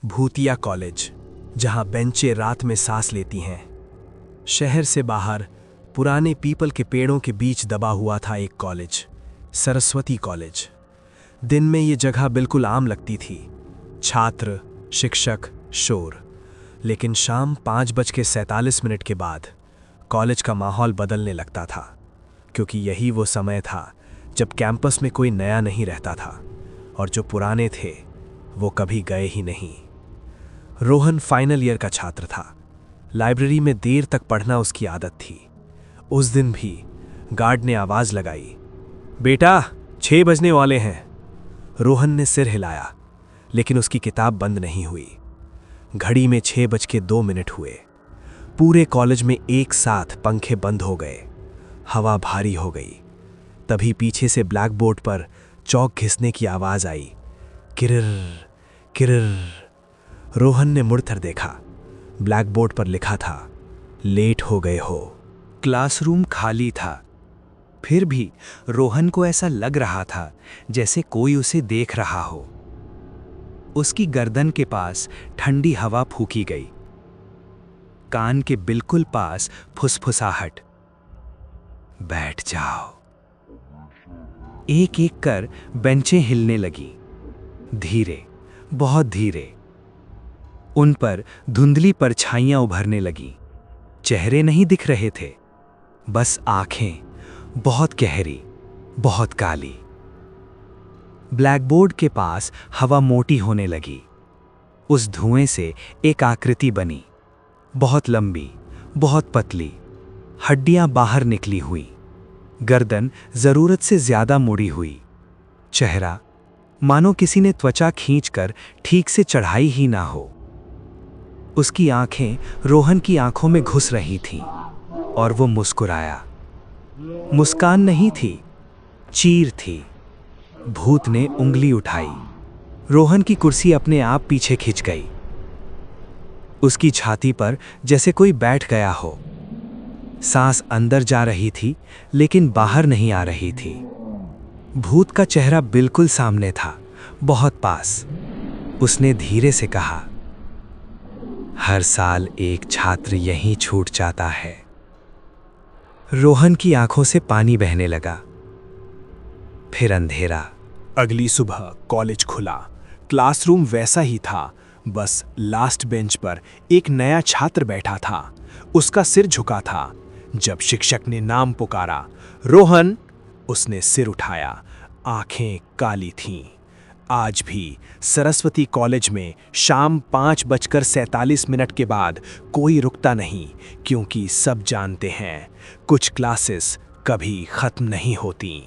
भूतिया कॉलेज, जहां बेंचें रात में सांस लेती हैं। शहर से बाहर पुराने पीपल के पेड़ों के बीच दबा हुआ था एक कॉलेज, सरस्वती कॉलेज। दिन में ये जगह बिल्कुल आम लगती थी, छात्र, शिक्षक, शोर। लेकिन शाम 5:47 के बाद कॉलेज का माहौल बदलने लगता था, क्योंकि यही वो समय था जब कैंपस में कोई नया नहीं रहता था और जो पुराने थे वो कभी गए ही नहीं। रोहन फाइनल ईयर का छात्र था। लाइब्रेरी में देर तक पढ़ना उसकी आदत थी। उस दिन भी गार्ड ने आवाज लगाई, बेटा 6 बजने वाले हैं। रोहन ने सिर हिलाया, लेकिन उसकी किताब बंद नहीं हुई। घड़ी में 6:02 हुए। पूरे कॉलेज में एक साथ पंखे बंद हो गए, हवा भारी हो गई। तभी पीछे से ब्लैक बोर्ड पर चौक घिसने की आवाज आई, किरर किरर। रोहन ने मुड़कर देखा। ब्लैक बोर्ड पर लिखा था, लेट हो गए हो। क्लासरूम खाली था, फिर भी रोहन को ऐसा लग रहा था जैसे कोई उसे देख रहा हो। उसकी गर्दन के पास ठंडी हवा फूंकी गई, कान के बिल्कुल पास फुसफुसाहट, बैठ जाओ। एक एक कर बेंचें हिलने लगी, धीरे, बहुत धीरे। उन पर धुंधली परछाइयां उभरने लगी। चेहरे नहीं दिख रहे थे, बस आंखें, बहुत गहरी, बहुत काली। ब्लैकबोर्ड के पास हवा मोटी होने लगी। उस धुएं से एक आकृति बनी, बहुत लंबी, बहुत पतली, हड्डियां बाहर निकली हुई, गर्दन जरूरत से ज्यादा मुड़ी हुई, चेहरा मानो किसी ने त्वचा खींचकर ठीक से चढ़ाई ही ना हो। उसकी आंखें रोहन की आंखों में घुस रही थीं और वो मुस्कुराया। मुस्कान नहीं थी, चीर थी। भूत ने उंगली उठाई। रोहन की कुर्सी अपने आप पीछे खिंच गई। उसकी छाती पर जैसे कोई बैठ गया हो। सांस अंदर जा रही थी, लेकिन बाहर नहीं आ रही थी। भूत का चेहरा बिल्कुल सामने था, बहुत पास। उसने धीरे से कहा, हर साल एक छात्र यहीं छूट जाता है। रोहन की आंखों से पानी बहने लगा। फिर अंधेरा। अगली सुबह कॉलेज खुला। क्लासरूम वैसा ही था, बस लास्ट बेंच पर एक नया छात्र बैठा था। उसका सिर झुका था। जब शिक्षक ने नाम पुकारा, रोहन, उसने सिर उठाया। आंखें काली थीं। आज भी सरस्वती कॉलेज में शाम 5:47 के बाद कोई रुकता नहीं, क्योंकि सब जानते हैं कुछ क्लासेस कभी खत्म नहीं होती।